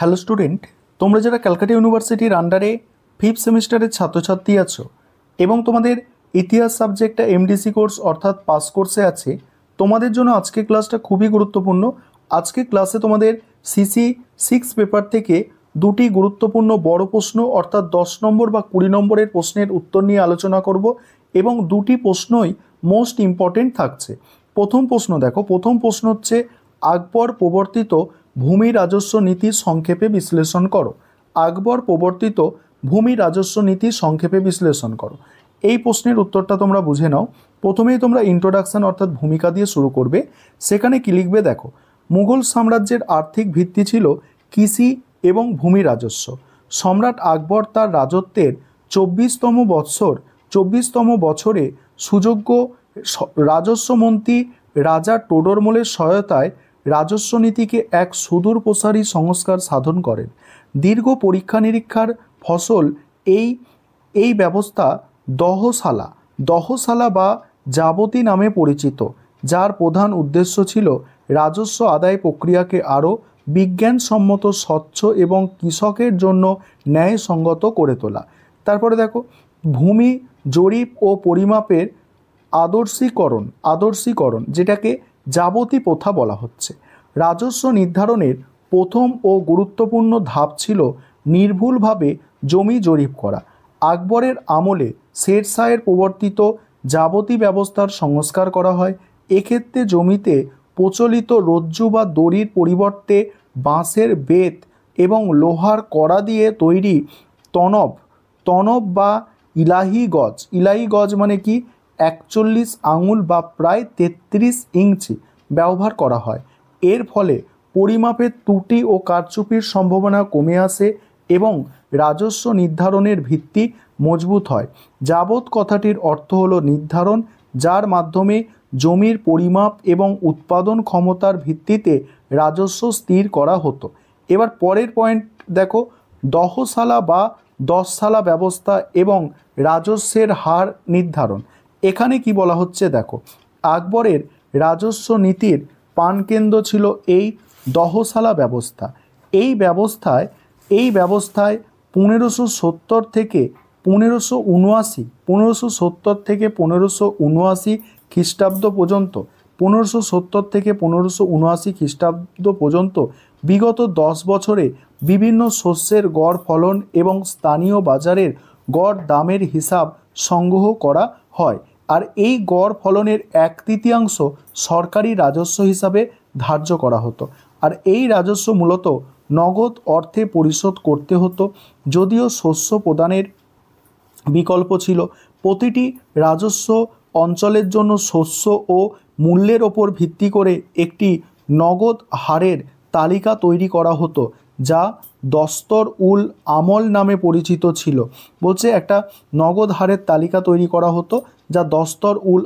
Hello student, তোমরা যারা ক্যালকাটা ইউনিভার্সিটির আন্ডারে 5th সেমিস্টারের ছাত্রছাত্রী আছো এবং তোমাদের ইতিহাস সাবজেক্টটা এমডিসি কোর্স অর্থাৎ পাস কোর্সে আছে, তোমাদের জন্য আজকের ক্লাসটা খুবই গুরুত্বপূর্ণ। আজকের ক্লাসে তোমাদের সিসি 6 পেপার থেকে দুটি গুরুত্বপূর্ণ বড় প্রশ্ন অর্থাৎ 10 নম্বর বা 20 নম্বরের প্রশ্নের উত্তর নিয়ে আলোচনা করব এবং দুটি প্রশ্নই মোস্ট ইম্পর্টেন্ট থাকছে। প্রথম প্রশ্ন দেখো, প্রথম প্রশ্ন হচ্ছে আকবর প্রবর্তিত ভূমি রাজস্ব নীতি সংক্ষেপে বিশ্লেষণ করো। আকবর প্রবর্তিত ভূমি রাজস্ব নীতি সংক্ষেপে বিশ্লেষণ করো। এই প্রশ্নের উত্তরটা তোমরা বুঝে নাও। প্রথমেই তোমরা ইন্ট্রোডাকশন অর্থাৎ ভূমিকা দিয়ে শুরু করবে। সেখানে কি লিখবে দেখো, মুঘল সাম্রাজ্যের আর্থিক ভিত্তি ছিল কৃষি এবং ভূমি রাজস্ব। সম্রাট আকবর তার রাজত্বের 24তম বছরে সুযোগ্য রাজস্বমন্ত্রী রাজা টোডরমলের সহায়তায় রাজস্ব নীতিকে এক সুদূর প্রসারী সংস্কার সাধন করেন। দীর্ঘ পরীক্ষা নিরীক্ষার ফসল এই ব্যবস্থা দহশালা বা যাবতী নামে পরিচিত, যার প্রধান উদ্দেশ্য ছিল রাজস্ব আদায় প্রক্রিয়াকে আরও বিজ্ঞানসম্মত, স্বচ্ছ এবং কৃষকের জন্য ন্যায়সঙ্গত করে তোলা। তারপরে দেখো, ভূমি জরিপ ও পরিমাপের আদর্শীকরণ যেটাকে যাবতী প্রথা বলা হচ্ছে। রাজস্ব নির্ধারণের প্রথম ও গুরুত্বপূর্ণ ধাপ ছিল নির্ভুলভাবে জমি জরিপ করা। আকবরের আমলে শেরশাহের প্রবর্তিত যাবতী ব্যবস্থার সংস্কার করা হয়। এক্ষেত্রে জমিতে প্রচলিত রজ্জু বা দড়ির পরিবর্তে বাঁশের বেত এবং লোহার কড়া দিয়ে তৈরি তনব বা ইলাহি গজ মানে কি 41 আঙুল বা প্রায় 33 ইঞ্চি ব্যবহার করা হয়। এর ফলে পরিমাপের ত্রুটি ও কারচুপির সম্ভাবনা কমে আসে এবং রাজস্ব নির্ধারণের ভিত্তি মজবুত হয়। যাবত কথাটির অর্থ হলো নির্ধারণ, যার মাধ্যমে জমির পরিমাপ এবং উৎপাদন ক্ষমতার ভিত্তিতে রাজস্ব স্থির করা হতো। এবার পরের পয়েন্ট দেখো, দহশালা বা 10 শালা ব্যবস্থা এবং রাজস্বের হার নির্ধারণ। এখানে কি বলা হচ্ছে দেখো, আকবরের রাজস্ব নীতির প্রাণকেন্দ্র ছিল এই দহশালা ব্যবস্থা। এই ব্যবস্থায় 1570 থেকে 1579 খ্রিস্টাব্দ পর্যন্ত 1570 থেকে 1579 খ্রিস্টাব্দ পর্যন্ত বিগত 10 বছরে বিভিন্ন শস্যের গড় ফলন এবং স্থানীয় বাজারের গড় দামের হিসাব সংগ্রহ করা হয়। আর এই গড় ফলনের 1/3 সরকারি রাজস্ব হিসাবে ধার্য করা হতো। আর এই রাজস্ব মূলত নগদ অর্থে পরিশোধ করতে হতো, যদিও শস্য প্রদানের বিকল্প ছিল। প্রতিটি রাজস্ব অঞ্চলের জন্য শস্য ও মূল্যের ওপর ভিত্তি করে একটি নগদ হারের তালিকা তৈরি করা হতো, যা দস্তর উল আমল নামে পরিচিত ছিল। বলছে একটা নগদ হারের তালিকা তৈরি করা হতো যা দস্তর উল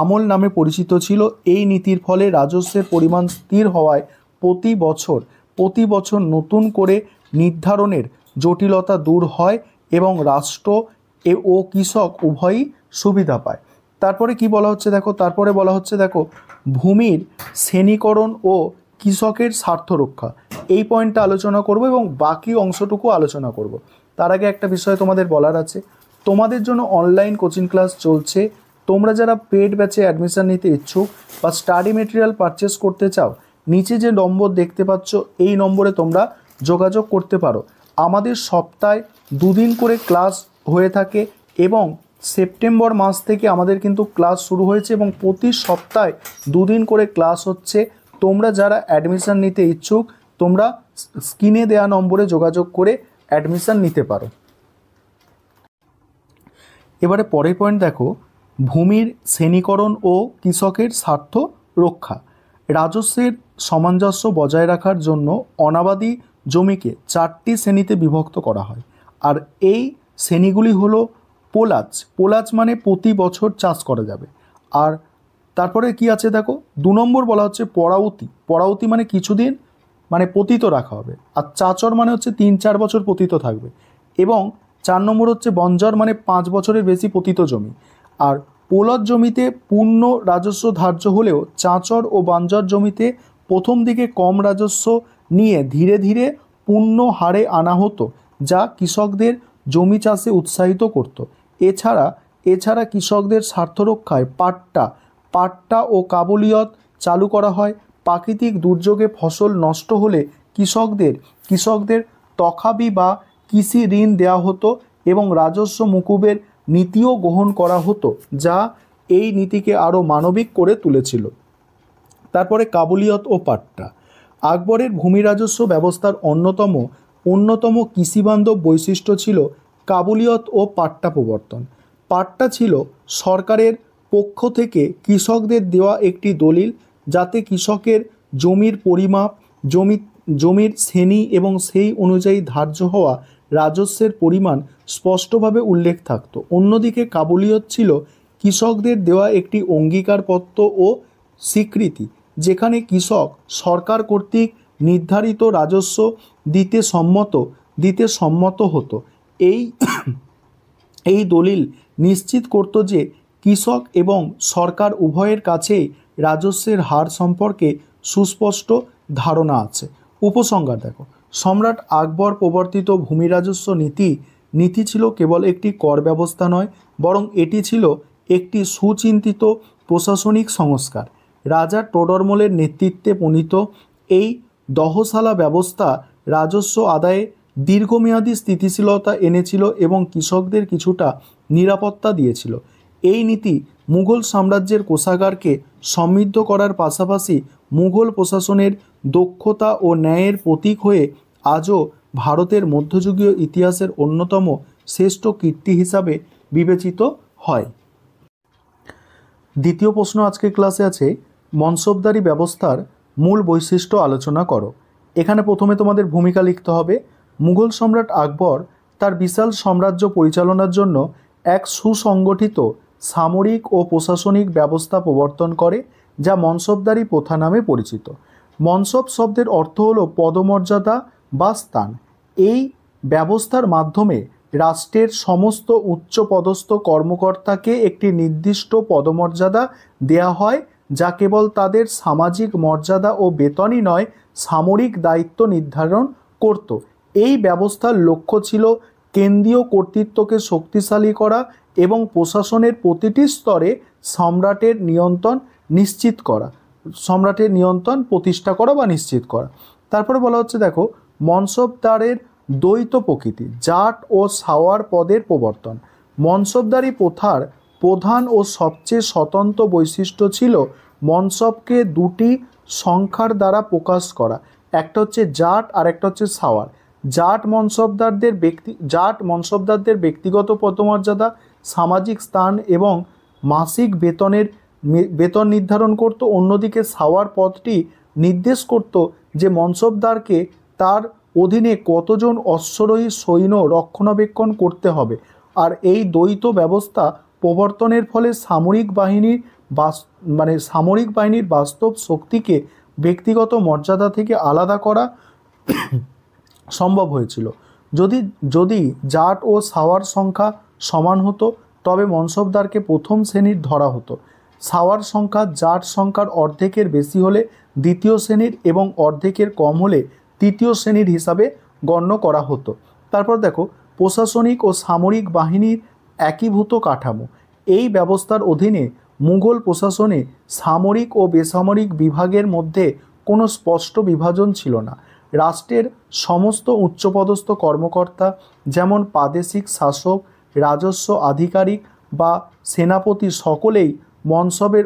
আমল নামে পরিচিত ছিল। এই নীতির ফলে রাজস্বের পরিমাণ স্থির হওয়ায় প্রতি বছর নতুন করে নির্ধারণের জটিলতা দূর হয় এবং রাষ্ট্র ও কৃষক উভয়ই সুবিধা পায়। তারপরে কি বলা হচ্ছে দেখো, ভূমির শ্রেণীকরণ ও কৃষকের স্বার্থ রক্ষা। এই পয়েন্টটা আলোচনা করব এবং বাকি অংশটুকু আলোচনা করব। তার আগে একটা বিষয় তোমাদের বলার আছে, তোমাদের জন্য অনলাইন কোচিং ক্লাস চলছে। তোমরা যারা পেড ব্যাচে অ্যাডমিশন নিতে ইচ্ছুক বা স্টাডি মেটেরিয়াল পারচেস করতে চাও, নিচে যে নম্বর দেখতে পাচ্ছ এই নম্বরে তোমরা যোগাযোগ করতে পারো। আমাদের সপ্তাহে 2 দিন করে ক্লাস হয়ে থাকে এবং সেপ্টেম্বর মাস থেকে আমাদের কিন্তু ক্লাস শুরু হয়েছে এবং প্রতি সপ্তাহে 2 দিন করে ক্লাস হচ্ছে। তোমরা যারা অ্যাডমিশন নিতে ইচ্ছুক তোমরা স্ক্রিনে দেওয়া নম্বরে যোগাযোগ করে অ্যাডমিশন নিতে পারো। এবারে পরের পয়েন্ট দেখো, ভূমির শ্রেণীকরণ ও কৃষকের স্বার্থ রক্ষা। রাজস্বের সামঞ্জস্য বজায় রাখার জন্য অনাবাদি জমিকে 4টি শ্রেণীতে বিভক্ত করা হয়। আর এই শ্রেণীগুলি হলো পোলাজ মানে প্রতি বছর চাষ করা যাবে। আর তারপরে কি আছে দেখো, 2 নম্বর বলা হচ্ছে পরাউতি মানে কিছুদিন মানে পতিত রাখা হবে। আর চাচর মানে হচ্ছে 3-4 বছর পতিত থাকবে। এবং 4 নম্বর হচ্ছে বঞ্জর মানে 5 বছরের বেশি পতিত জমি। আর পোলজ জমিতে পূর্ণ রাজস্ব ধার্য হলেও চাচর ও বঞ্জর জমিতে প্রথম দিকে কম রাজস্ব নিয়ে ধীরে ধীরে পূর্ণ হারে আনা হতো, যা কৃষকদের জমি চাষে উৎসাহিত করত। এছাড়া কৃষকদের স্বার্থরক্ষায় পাট্টা ও কাবুলিয়ত চালু করা হয়। প্রাকৃতিক দুর্যোগে ফসল নষ্ট হলে কৃষকদের তখাবি বা কৃষি ঋণ দেওয়া হতো এবং রাজস্ব মুকুবের নীতিও গ্রহণ করা হতো, যা এই নীতিকে আরও মানবিক করে তুলেছিল। তারপরে কাবুলিয়ত ও পাট্টা। আকবরের ভূমি রাজস্ব ব্যবস্থার অন্যতম কৃষিবান্ধব বৈশিষ্ট্য ছিল কাবুলিয়ত ও পাট্টা প্রবর্তন। পাট্টা ছিল সরকারের পক্ষ থেকে কৃষকদের দেওয়া একটি দলিল, যাতে কৃষকের জমির পরিমাপ, জমির শ্রেণী এবং সেই অনুযায়ী ধার্য হওয়া রাজস্বের পরিমাণ স্পষ্টভাবে উল্লেখ থাকত। অন্যদিকে কাবুলিয়ত ছিল কৃষকদের দেওয়া একটি অঙ্গীকারপত্র ও স্বীকৃতি, যেখানে কৃষক সরকার কর্তৃক নির্ধারিত রাজস্ব দিতে সম্মত হতো। এই দলিল নিশ্চিত করত যে কৃষক এবং সরকার উভয়ের কাছেই রাজস্বের হার সম্পর্কে সুস্পষ্ট ধারণা আছে। উপসংহার দেখো, সম্রাট আকবর প্রবর্তিত ভূমি রাজস্ব নীতি ছিল কেবল একটি কর ব্যবস্থা নয়, বরং এটি ছিল একটি সুচিন্তিত প্রশাসনিক সংস্কার। রাজা টোডরমলের নেতৃত্বে প্রণীত এই দহশালা ব্যবস্থা রাজস্ব আদায়ে দীর্ঘমেয়াদী স্থিতিশীলতা এনেছিল এবং কৃষকদের কিছুটা নিরাপত্তা দিয়েছিল। এই নীতি মুঘল সাম্রাজ্যের কোষাগারকে সমৃদ্ধ করার পাশাপাশি মুঘল প্রশাসনের দক্ষতা ও ন্যায়ের প্রতীক হয়ে আজও ভারতের মধ্যযুগীয় ইতিহাসের অন্যতম শ্রেষ্ঠ কীর্তি হিসাবে বিবেচিত হয়। দ্বিতীয় প্রশ্ন আজকের ক্লাসে আছে, মনসবদারি ব্যবস্থার মূল বৈশিষ্ট্য আলোচনা করো। এখানে প্রথমে তোমাদের ভূমিকা লিখতে হবে। মুঘল সম্রাট আকবর তার বিশাল সাম্রাজ্য পরিচালনার জন্য এক সুসংগঠিত সামরিক ও প্রশাসনিক ব্যবস্থা প্রবর্তন করে, যা মনসবদারি প্রথা নামে পরিচিত। মনসব শব্দের অর্থ হল পদমর্যাদা বা স্থান। এই ব্যবস্থার মাধ্যমে রাষ্ট্রের সমস্ত উচ্চপদস্থ কর্মকর্তাকে একটি নির্দিষ্ট পদমর্যাদা দেয়া হয়, যা কেবল তাদের সামাজিক মর্যাদা ও বেতনই নয়, সামরিক দায়িত্ব নির্ধারণ করত। এই ব্যবস্থার লক্ষ্য ছিল কেন্দ্রীয় কর্তৃত্বকে শক্তিশালী করা এবং প্রশাসনের প্রতিটি স্তরে সম্রাটের নিয়ন্ত্রণ প্রতিষ্ঠা করা বা নিশ্চিত করা। তারপরে বলা হচ্ছে, দেখো, মনসবদারের দ্বৈত প্রকৃতি, জাট ও সাওয়ার পদের প্রবর্তন। মনসবদারি প্রথার প্রধান ও সবচেয়ে স্বতন্ত্র বৈশিষ্ট্য ছিল মনসবকে দুটি সংখ্যার দ্বারা প্রকাশ করা, একটা হচ্ছে জাট আর একটা হচ্ছে সাওয়ার। জাট মনসবদারদের ব্যক্তিগত পদমর্যাদা, সামাজিক স্থান এবং মাসিক বেতন নির্ধারণ করত। অন্যদিকে সাওয়ার পদটি নির্দেশ করত যে মনসবদারকে তার অধীনে কতজন অশ্বারোহী সৈন্য রক্ষণাবেক্ষণ করতে হবে। আর এই দ্বৈত ব্যবস্থা প্রবর্তনের ফলে সামরিক বাহিনীর বাস্তব শক্তিকে ব্যক্তিগত মর্যাদা থেকে আলাদা করা সম্ভব হয়েছিল। যদি জাট ও সাওয়ার সংখ্যা সমান হতো, তবে মনসবদারকে প্রথম শ্রেণীর ধরা হতো। সাওয়ার সংখ্যা জাট সংখ্যার অর্ধেকের বেশি হলে দ্বিতীয় শ্রেণীর এবং অর্ধেকের কম হলে তৃতীয় শ্রেণীর হিসাবে গণ্য করা হতো। তারপর দেখো, প্রশাসনিক ও সামরিক বাহিনীর একীভূত কাঠামো। এই ব্যবস্থার অধীনে মুঘল প্রশাসনে সামরিক ও বেসামরিক বিভাগের মধ্যে কোনো স্পষ্ট বিভাজন ছিল না। রাষ্ট্রের সমস্ত উচ্চপদস্থ কর্মকর্তা, যেমন প্রাদেশিক শাসক, রাজস্ব আধিকারিক বা সেনাপতি, সকলেই মনসবের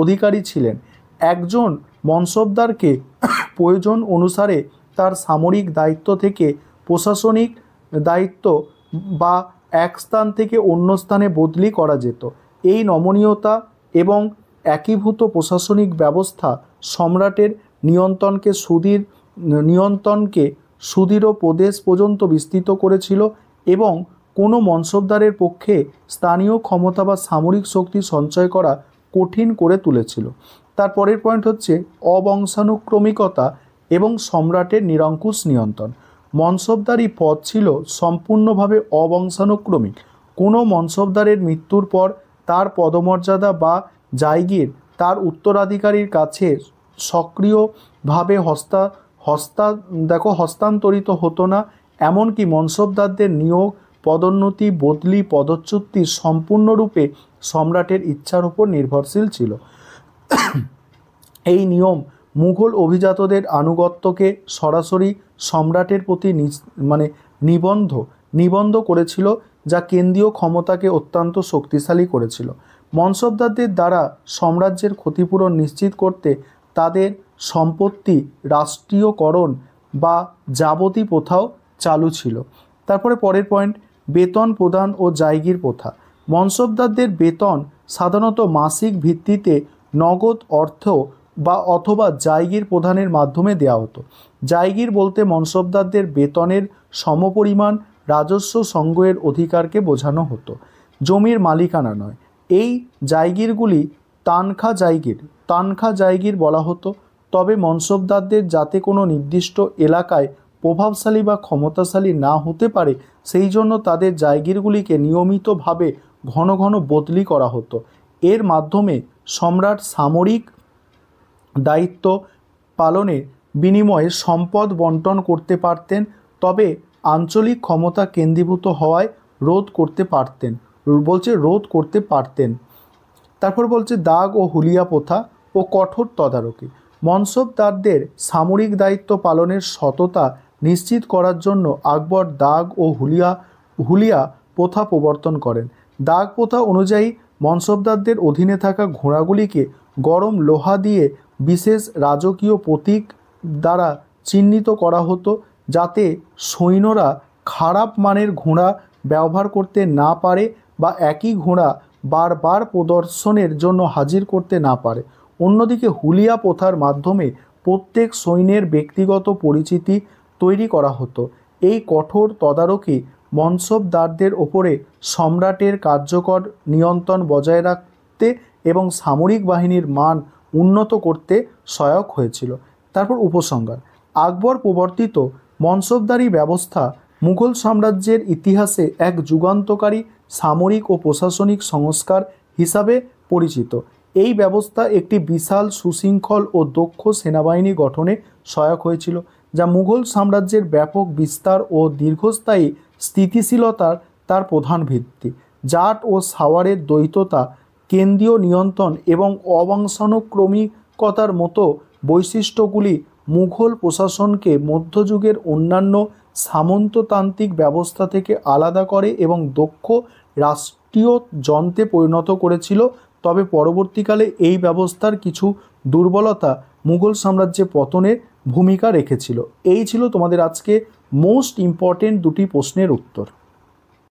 অধিকারী ছিলেন। একজন মনসবদারকে প্রয়োজন অনুসারে তার সামরিক দায়িত্ব থেকে প্রশাসনিক দায়িত্ব বা এক স্থান থেকে অন্য স্থানে বদলি করা যেত। এই নমনীয়তা এবং একীভূত প্রশাসনিক ব্যবস্থা সম্রাটের নিয়ন্ত্রণকে সুদৃঢ় প্রদেশ পর্যন্ত বিস্তৃত করেছিল এবং কোনো মনসবদারের পক্ষে স্থানীয় ক্ষমতা বা সামরিক শক্তি সঞ্চয় করা কঠিন করে তুলেছিল। তারপরের পয়েন্ট হচ্ছে অবংশানুক্রমিকতা এবং সম্রাটের নিরঙ্কুশ নিয়ন্ত্রণ। মনসবদারি পদ ছিল সম্পূর্ণভাবে অবংশানুক্রমিক। কোনো মনসবদারের মৃত্যুর পর তার পদমর্যাদা বা জায়গির তার উত্তরাধিকারীর কাছে সক্রিয়ভাবে হস্তান্তরিত হতো না। এমনকি মনসবদারদের নিয়োগ, পদোন্নতি, বদলি, পদচ্যুতি সম্পূর্ণরূপে সম্রাটের ইচ্ছার উপর নির্ভরশীল ছিল। এই নিয়ম মুঘল অভিজাতদের আনুগত্যকে সরাসরি সম্রাটের প্রতি নিবন্ধ করেছিল, যা কেন্দ্রীয় ক্ষমতাকে অত্যন্ত শক্তিশালী করেছিল। মনসবদারদের দ্বারা সাম্রাজ্যের ক্ষতিপূরণ নিশ্চিত করতে তাদের সম্পত্তি রাষ্ট্রীয়করণ বা জাবতি প্রথাও চালু ছিল। তারপরে পরের পয়েন্ট, বেতন প্রদান ও জায়গির প্রথা। মনসবদারদের বেতন সাধারণত মাসিক ভিত্তিতে নগদ অর্থ বা অথবা জায়গির প্রদানের মাধ্যমে দেওয়া হতো। জায়গির বলতে মনসবদারদের বেতনের সমপরিমাণ রাজস্ব সংগ্রহের অধিকারকে বোঝানো হতো, জমির মালিকানা নয়। এই জায়গিরগুলি তানখা জায়গির বলা হতো। তবে মনসবদারদের যাতে কোনো নির্দিষ্ট এলাকায় প্রভাবশালী বা ক্ষমতাশালী না হতে পারে, সেই জন্য তাদের জায়গিরগুলিকে নিয়মিতভাবে ঘন ঘন বদলি করা হতো। এর মাধ্যমে সম্রাট সামরিক দায়িত্ব পালনের বিনিময়ে সম্পদ বন্টন করতে পারতেন, তবে আঞ্চলিক ক্ষমতা কেন্দ্রীভূত হওয়ায় রোধ করতে পারতেন। তারপর বলছে দাগ ও হুলিয়া প্রথা ও কঠোর তদারকি। মনসবদারদের সামরিক দায়িত্ব পালনের সততা নিশ্চিত করার জন্য আকবর দাগ ও হুলিয়া প্রথা প্রবর্তন করেন। দাগ প্রথা অনুযায়ী মনসবদারদের অধীনে থাকা ঘোড়াগুলিকে গরম লোহা দিয়ে বিশেষ রাজকীয় প্রতীক দ্বারা চিহ্নিত করা হতো, যাতে সৈন্যরা খারাপ মানের ঘোড়া ব্যবহার করতে না পারে বা একই ঘোড়া বারবার প্রদর্শনের জন্য হাজির করতে না পারে। অন্যদিকে হুলিয়া প্রথার মাধ্যমে প্রত্যেক সৈন্যের ব্যক্তিগত পরিচিতি তৈরি করা হতো। এই কঠোর তদারকি মনসবদারদের ওপরে সম্রাটের কার্যকর নিয়ন্ত্রণ বজায় রাখতে এবং সামরিক বাহিনীর মান উন্নত করতে সহায়ক হয়েছিল। তারপর উপসংহার, আকবর প্রবর্তিত মনসবদারি ব্যবস্থা মুঘল সাম্রাজ্যের ইতিহাসে এক যুগান্তকারী সামরিক ও প্রশাসনিক সংস্কার হিসাবে পরিচিত। এই ব্যবস্থা একটি বিশাল, সুশৃঙ্খল ও দক্ষ সেনাবাহিনী গঠনে সহায়ক হয়েছিল, যা মুঘল সাম্রাজ্যের ব্যাপক বিস্তার ও দীর্ঘস্থায়ী স্থিতিশীলতার তার প্রধান ভিত্তি। জাট ও সাওয়ারের দ্বৈততা, কেন্দ্রীয় নিয়ন্ত্রণ এবং অবংশানুক্রমিকতার মতো বৈশিষ্ট্যগুলি মুঘল প্রশাসনকে মধ্যযুগের অন্যান্য সামন্ততান্ত্রিক ব্যবস্থা থেকে আলাদা করে এবং দক্ষ রাষ্ট্রীয় যন্ত্রে পরিণত করেছিল। তবে পরবর্তীকালে এই ব্যবস্থার কিছু দুর্বলতা মুঘল সাম্রাজ্যের পতনে ভূমিকা রেখেছিল। এই ছিল তোমাদের আজকে মোস্ট ইম্পর্টেন্ট দুটি প্রশ্নের উত্তর।